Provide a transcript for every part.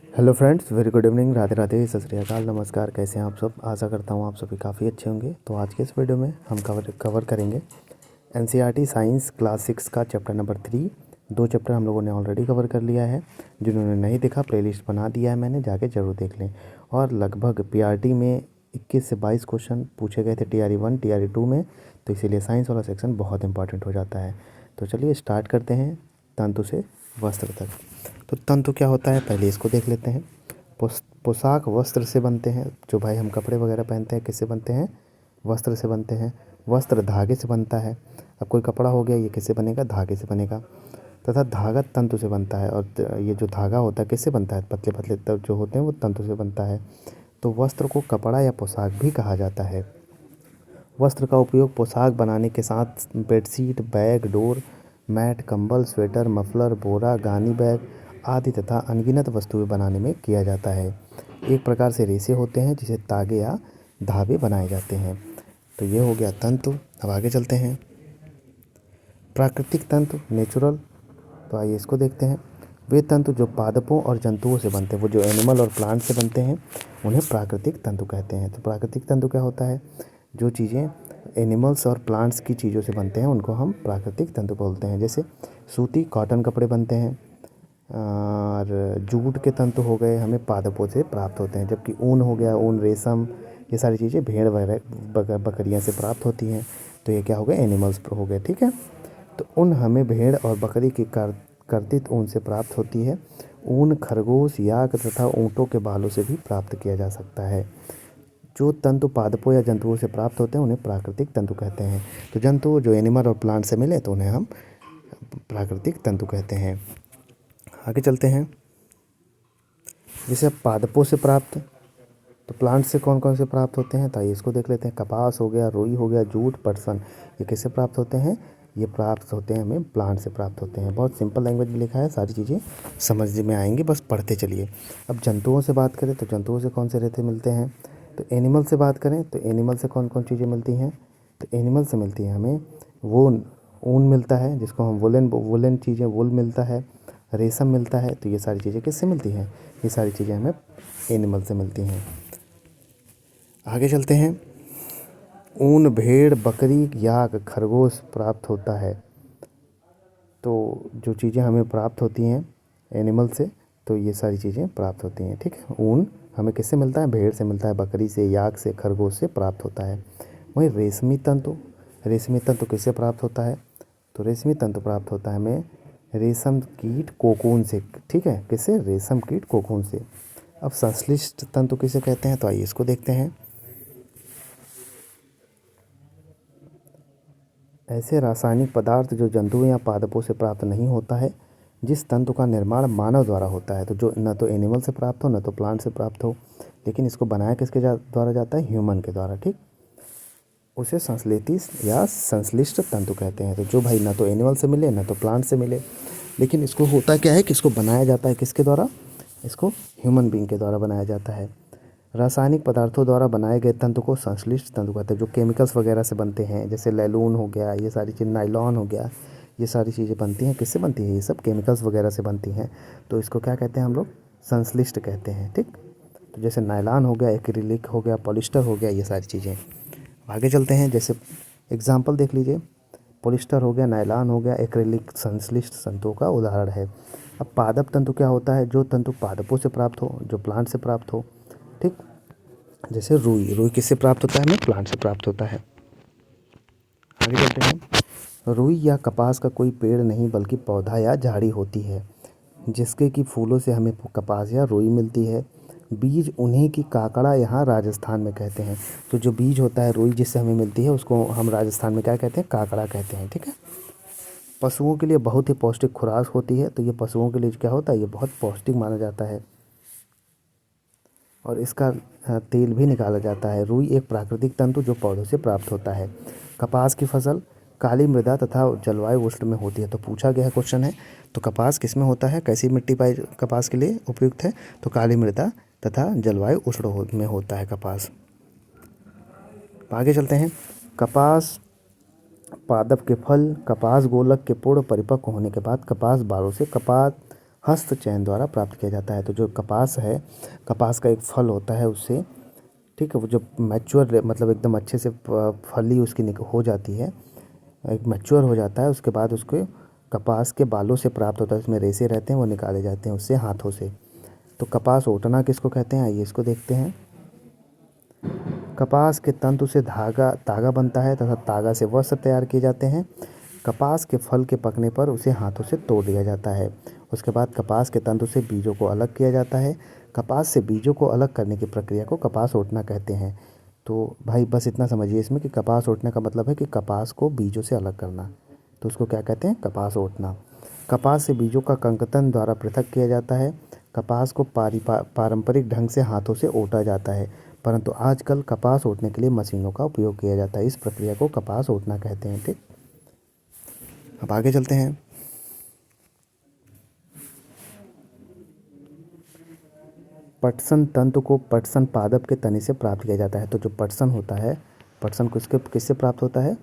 Hello friends, very good evening, Radhe Radhe, सत श्री अकाल, नमस्कार। कैसे हैं आप सब? आशा करता हूँ आप सभी काफ़ी अच्छे होंगे। तो आज के इस वीडियो में हम कवर करेंगे एनसीईआरटी साइंस क्लास 6 का चैप्टर नंबर 3। 2 चैप्टर हम लोगों ने ऑलरेडी कवर कर लिया है। जिन्होंने नहीं देखा, प्लेलिस्ट बना दिया है मैंने, जाके ज़रूर देख लें। और लगभग पीआरटी में 21 से 22 क्वेश्चन पूछे गए थे टीआरई 1 टीआरई 2 में, तो इसीलिए साइंस वाला सेक्शन बहुत इंपॉर्टेंट हो जाता है। तो चलिए स्टार्ट करते हैं तंतु से वस्त्र तक। तो तंतु क्या होता है, पहले इसको देख लेते हैं। पोशाक वस्त्र से बनते हैं। जो भाई हम कपड़े वगैरह पहनते हैं, किससे बनते हैं? वस्त्र से बनते हैं। वस्त्र धागे से बनता है। अब कोई कपड़ा हो गया, ये किससे बनेगा? धागे से बनेगा। तथा धागा तंतु से बनता है। और ये जो धागा होता है किससे बनता है? पतले पतले जो होते हैं वो तंतु से बनता है। तो वस्त्र को कपड़ा या पोशाक भी कहा जाता है। वस्त्र का उपयोग पोशाक बनाने के साथ बेडशीट, बैग, डोर मैट, कंबल, स्वेटर, मफलर, बोरा, गानी बैग आदि तथा अनगिनत वस्तुएं बनाने में किया जाता है। एक प्रकार से रेशे होते हैं जिसे तागे या धागे बनाए जाते हैं। तो ये हो गया तंतु। अब आगे चलते हैं। प्राकृतिक तंतु, नेचुरल। तो आइए इसको देखते हैं। वे तंतु जो पादपों और जंतुओं से बनते हैं, वो जो एनिमल और प्लांट से बनते हैं, उन्हें प्राकृतिक तंतु कहते हैं। तो प्राकृतिक तंतु क्या होता है? जो चीज़ें एनिमल्स और प्लांट्स की चीज़ों से बनते हैं उनको हम प्राकृतिक तंतु बोलते हैं। जैसे सूती कॉटन कपड़े बनते हैं, और जूट के तंतु हो गए, हमें पादपों से प्राप्त होते हैं। जबकि ऊन हो गया, ऊन, रेशम, ये सारी चीज़ें भेड़ वगैरह बकरियाँ से प्राप्त होती हैं। तो ये क्या हो गए? एनिमल्स हो गए, ठीक है। तो ऊन हमें भेड़ और बकरी की कर्तित ऊन से प्राप्त होती है। ऊन खरगोश, याक तथा ऊँटों के बालों से भी प्राप्त किया जा सकता है। जो तंतु पादपों या जंतुओं से प्राप्त होते हैं उन्हें प्राकृतिक तंतु कहते हैं। तो जंतु जो एनिमल और प्लांट से मिले तो उन्हें हम प्राकृतिक तंतु कहते हैं। आगे चलते हैं। जैसे पादपों से प्राप्त, तो प्लांट से कौन कौन से प्राप्त होते हैं? तो आइए इसको देख लेते हैं। कपास हो गया, रुई हो गया, जूट, पटसन, ये किससे प्राप्त होते हैं? ये प्राप्त होते हैं, हमें प्लांट से प्राप्त होते हैं। बहुत सिंपल लैंग्वेज में लिखा है, सारी चीज़ें समझ में आएंगी, बस पढ़ते चलिए। अब जंतुओं से बात करें तो जंतुओं से कौन से रेशे मिलते हैं? तो एनिमल से बात करें तो एनिमल से कौन कौन चीज़ें मिलती हैं? तो एनिमल से मिलती हैं हमें वूल, ऊन मिलता है जिसको हम वुलन चीज़ें, वूल मिलता है, रेशम मिलता है। तो ये सारी चीज़ें किससे मिलती हैं? ये सारी चीज़ें हमें एनिमल से मिलती हैं। आगे चलते हैं। ऊन भेड़, बकरी, याक, खरगोश प्राप्त होता है। तो जो चीज़ें हमें प्राप्त होती हैं एनिमल से, तो ये सारी चीज़ें प्राप्त होती हैं, ठीक है। ऊन हमें किससे मिलता है? भेड़ से मिलता है, बकरी से, याक से, खरगोश से प्राप्त होता है। वहीं रेशमी तंतु, रेशमी तंतु किससे प्राप्त होता है? तो रेशमी तंतु प्राप्त होता है हमें रेशम कीट कोकून से, ठीक है। किससे? रेशम कीट कोकून से। अब संश्लिष्ट तंतु किसे कहते हैं? तो आइए इसको देखते हैं। ऐसे रासायनिक पदार्थ जो जंतुओं या पादपों से प्राप्त नहीं होता है, जिस तंतु का निर्माण मानव द्वारा होता है। तो जो न तो एनिमल से प्राप्त हो, न तो प्लांट से प्राप्त हो, लेकिन इसको बनाया किसके द्वारा जाता है? ह्यूमन के द्वारा, ठीक। उसे संश्लेषी या संश्लिष्ट तंतु कहते हैं। तो जो भाई ना तो एनिमल से मिले, ना तो प्लांट से मिले, लेकिन इसको होता क्या है कि इसको बनाया जाता है किसके द्वारा? इसको ह्यूमन बीइंग के द्वारा बनाया जाता है। रासायनिक पदार्थों द्वारा बनाए गए तंतु को संश्लिष्ट तंतु कहते हैं। जो केमिकल्स वगैरह से बनते हैं, जैसे लैलून हो गया, ये सारी चीज़, नायलॉन हो गया, ये सारी चीज़ें बनती हैं किससे बनती है? ये सब केमिकल्स वगैरह से बनती हैं। तो इसको क्या कहते हैं हम लोग? संश्लिष्ट कहते हैं, ठीक। तो जैसे नायलॉन हो गया, एक्रिलिक हो गया, पॉलिस्टर हो गया, ये सारी चीज़ें। आगे चलते हैं। जैसे एग्जाम्पल देख लीजिए, पॉलिस्टर हो गया, नायलॉन हो गया, एक्रिलिक संश्लिष्ट तंतुओं का उदाहरण है। अब पादप तंतु क्या होता है? जो तंतु पादपों से प्राप्त हो, जो प्लांट से प्राप्त हो, ठीक। जैसे रुई, रुई किससे प्राप्त होता है? हमें प्लांट से प्राप्त होता है। आगे चलते हैं। रुई या कपास का कोई पेड़ नहीं बल्कि पौधा या झाड़ी होती है, जिसके कि फूलों से हमें कपास या रुई मिलती है। बीज उन्हीं की काकड़ा यहाँ राजस्थान में कहते हैं। तो जो बीज होता है रुई जिससे हमें मिलती है, उसको हम राजस्थान में क्या कहते हैं? काकड़ा कहते हैं, ठीक है। पशुओं के लिए बहुत ही पौष्टिक खुराक होती है। तो ये पशुओं के लिए क्या होता है? ये बहुत पौष्टिक माना जाता है, और इसका तेल भी निकाला जाता है। रुई एक प्राकृतिक तंतु जो पौधों से प्राप्त होता है। कपास की फसल काली मृदा तथा जलवायु उष्ण में होती है। तो पूछा गया क्वेश्चन है, तो कपास किस में होता है? कैसी मिट्टी पाई कपास के लिए उपयुक्त है? तो काली मृदा तथा जलवायु उष्ण में होता है कपास। आगे चलते हैं। कपास पादप के फल, कपास गोलक के पूर्ण परिपक्व होने के बाद कपास बालों से कपास हस्त चयन द्वारा प्राप्त किया जाता है। तो जो कपास है, कपास का एक फल होता है उससे, ठीक है, वो जब मैच्योर मतलब एकदम अच्छे से फली उसकी हो जाती है, एक मैच्योर हो जाता है, उसके बाद उसको कपास के बालों से प्राप्त होता है, उसमें रेशे रहते हैं, वो निकाले जाते हैं उससे हाथों से। तो कपास ओटना किसको कहते हैं, आइए इसको देखते हैं। कपास के तंतु से तागा बनता है तथा तागा से वस्त्र तैयार किए जाते हैं। कपास के फल के पकने पर उसे हाथों से तोड़ लिया जाता है। उसके बाद कपास के तंतु से बीजों को अलग किया जाता है। कपास से बीजों को अलग करने की प्रक्रिया को कपास ओटना कहते हैं। तो भाई बस इतना समझिए इसमें कि कपास ओटने का मतलब है कि कपास को बीजों से अलग करना, तो उसको क्या कहते हैं, कपास ओटना। कपास से बीजों का कंकतन द्वारा पृथक किया जाता है। कपास को पारंपरिक ढंग से हाथों से ओटा जाता है, परंतु आजकल कपास ओटने के लिए मशीनों का उपयोग किया जाता है। इस प्रक्रिया को कपास ओटना कहते हैं। ठीक, अब आगे चलते हैं। पटसन तंतु को पटसन पादप के तने से प्राप्त किया जाता है। तो जो पटसन होता है, पटसन किससे प्राप्त होता है,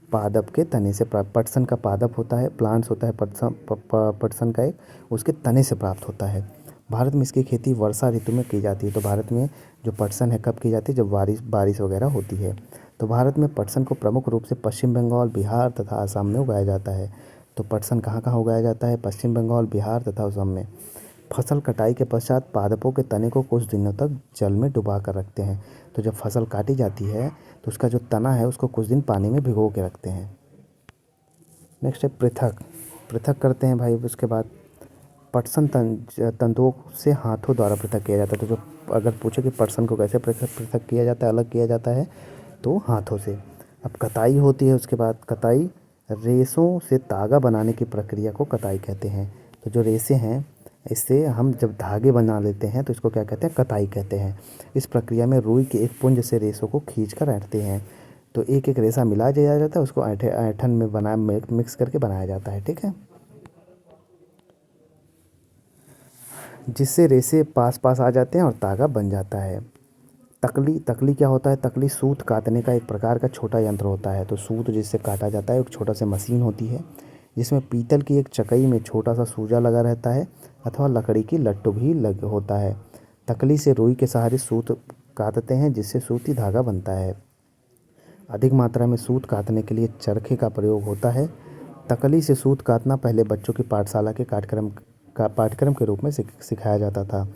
पादप के तने से प्राप्त। पटसन का पादप होता है, प्लांट्स होता है पटसन का एक, उसके तने से प्राप्त होता है। भारत में इसकी खेती वर्षा ऋतु में की जाती है। तो भारत में जो पटसन है कब की जाती है, जब बारिश वगैरह होती है। तो भारत में पटसन को प्रमुख रूप से पश्चिम बंगाल, बिहार तथा असम में उगाया जाता है। तो पटसन कहाँ कहाँ उगाया जाता है, पश्चिम बंगाल, बिहार तथा असम में। फसल कटाई के पश्चात पादपों के तने को कुछ दिनों तक जल में डुबा कर रखते हैं। तो जब फसल काटी जाती है तो उसका जो तना है उसको कुछ दिन पानी में भिगो के रखते हैं। नेक्स्ट है पृथक। पृथक करते हैं भाई। उसके बाद पटसन तंतुओं से हाथों द्वारा पृथक किया जाता है। तो जो अगर पूछे कि पटसन को कैसे पृथक किया जाता है, अलग किया जाता है, तो हाथों से। अब कताई होती है। उसके बाद कताई, रेशों से तागा बनाने की प्रक्रिया को कताई कहते हैं। तो जो रेशे हैं, इससे हम जब धागे बना लेते हैं तो इसको क्या कहते हैं, कताई कहते हैं। इस प्रक्रिया में रुई के एक पुंज से रेशों को खींच कर ऐंठते हैं। तो एक एक रेशा मिला दिया जाता है, उसको ऐंठन में मिक्स करके बनाया जाता है। ठीक है, जिससे रेशे पास पास आ जाते हैं और तागा बन जाता है। तकली, तकली क्या होता है, तकली सूत काटने का एक प्रकार का छोटा यंत्र होता है। तो सूत जिससे काटा जाता है एक छोटा सा मशीन होती है, जिसमें पीतल की एक चकई में छोटा सा सूजा लगा रहता है अथवा लकड़ी की लट्टू भी लग होता है। तकली से रुई के सहारे सूत काटते हैं, जिससे सूती धागा बनता है। अधिक मात्रा में सूत काटने के लिए चरखे का प्रयोग होता है। तकली से सूत काटना पहले बच्चों की पाठशाला के पाठ्यक्रम के रूप में सिखाया जाता था।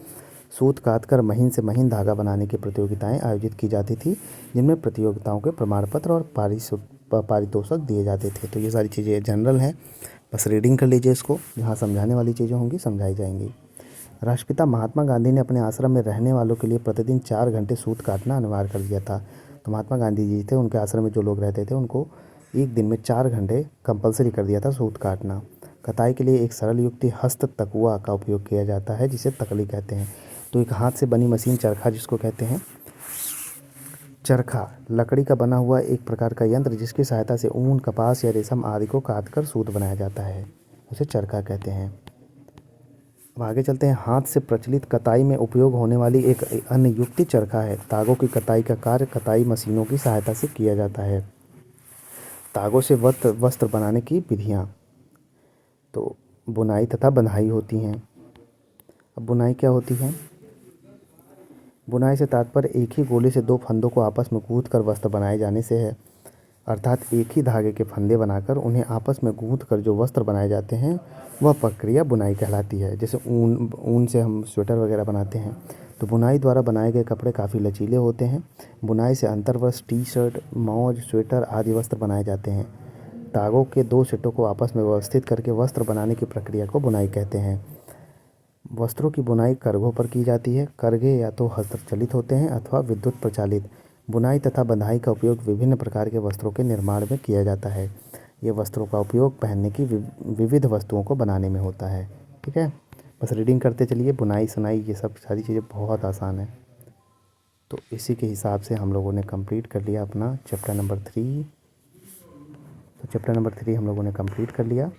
सूत काटकर महीन से महीन धागा बनाने की प्रतियोगिताएं आयोजित की जाती थी, जिनमें प्रतियोगिताओं के प्रमाण पत्र और पारितोषिक दिए जाते थे। तो ये सारी चीज़ें जनरल हैं, बस रीडिंग कर लीजिए इसको, जहाँ समझाने वाली चीज़ें होंगी समझाई जाएंगी। राष्ट्रपिता महात्मा गांधी ने अपने आश्रम में रहने वालों के लिए प्रतिदिन 4 घंटे सूत काटना अनिवार्य कर दिया था। तो महात्मा गांधी जी थे, उनके आश्रम में जो लोग रहते थे उनको एक दिन में 4 घंटे कंपलसरी कर दिया था सूत काटना। कताई के लिए एक सरल युक्ति हस्त तकुआ का उपयोग किया जाता है, जिसे तकली कहते हैं। तो एक हाथ से बनी मशीन चरखा जिसको कहते हैं, चरखा लकड़ी का बना हुआ एक प्रकार का यंत्र जिसकी सहायता से ऊन, कपास या रेशम आदि को काटकर सूत बनाया जाता है, उसे चरखा कहते हैं। अब आगे चलते हैं। हाथ से प्रचलित कताई में उपयोग होने वाली एक अन्य युक्ति चरखा है। तागों की कताई का कार्य कताई मशीनों की सहायता से किया जाता है। तागों से वस्त्र बनाने की विधियाँ, तो बुनाई तथा बंधाई होती हैं। अब बुनाई क्या होती है, बुनाई से तात्पर्य एक ही गोले से 2 फंदों को आपस में गूंथ कर वस्त्र बनाए जाने से है। अर्थात एक ही धागे के फंदे बनाकर उन्हें आपस में गूंथ कर जो वस्त्र बनाए जाते हैं वह प्रक्रिया बुनाई कहलाती है। जैसे ऊन से हम स्वेटर वगैरह बनाते हैं। तो बुनाई द्वारा बनाए गए कपड़े काफ़ी लचीले होते हैं। बुनाई से अंतर्वस्त्र, टी शर्ट, मौज, स्वेटर आदि वस्त्र बनाए जाते हैं। तागों के 2 सेटों को आपस में व्यवस्थित करके वस्त्र बनाने की प्रक्रिया को बुनाई कहते हैं। वस्त्रों की बुनाई करघों पर की जाती है। करघे या तो हस्तचलित होते हैं अथवा विद्युत प्रचालित। बुनाई तथा बंधाई का उपयोग विभिन्न प्रकार के वस्त्रों के निर्माण में किया जाता है। ये वस्त्रों का उपयोग पहनने की विविध वस्तुओं को बनाने में होता है। ठीक है, बस रीडिंग करते चलिए। बुनाई सुनाई ये सब सारी चीज़ें बहुत आसान है। तो इसी के हिसाब से हम लोगों ने कंप्लीट कर लिया अपना चैप्टर नंबर 3। तो चैप्टर नंबर 3 हम लोगों ने कंप्लीट कर लिया।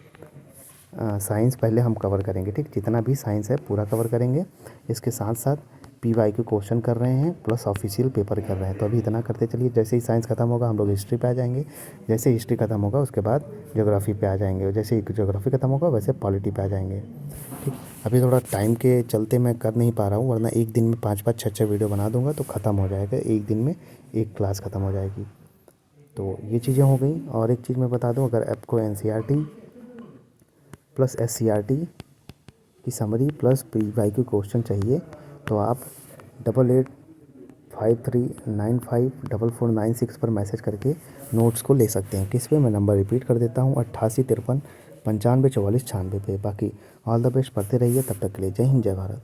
साइंस पहले हम कवर करेंगे, ठीक, जितना भी साइंस है पूरा कवर करेंगे। इसके साथ साथ PY के क्वेश्चन कर रहे हैं प्लस ऑफिशियल पेपर कर रहे हैं। तो अभी इतना करते चलिए, जैसे ही साइंस खत्म होगा हम लोग हिस्ट्री पे आ जाएंगे, जैसे हिस्ट्री खत्म होगा उसके बाद ज्योग्राफी पे आ जाएंगे, और जैसे ही ज्योग्राफी खत्म होगा वैसे पॉलिटी पे आ जाएंगे। ठीक, अभी थोड़ा टाइम के चलते मैं कर नहीं पा रहा हूँ, वरना एक दिन में 5-5 6-6 वीडियो बना दूंगा तो ख़त्म हो जाएगा, एक दिन में एक क्लास ख़त्म हो जाएगी। तो ये चीज़ें हो गई। और एक चीज़ मैं बता दूं, अगर आपको NCERT प्लस SCERT की समरी प्लस PY के क्वेश्चन चाहिए तो आप 8853954496 पर मैसेज करके नोट्स को ले सकते हैं। किस पे, मैं नंबर रिपीट कर देता हूँ, 8853954496 पे। बाकी ऑल द बेस्ट, पढ़ते रहिए, तब तक के लिए जय हिंद जय भारत।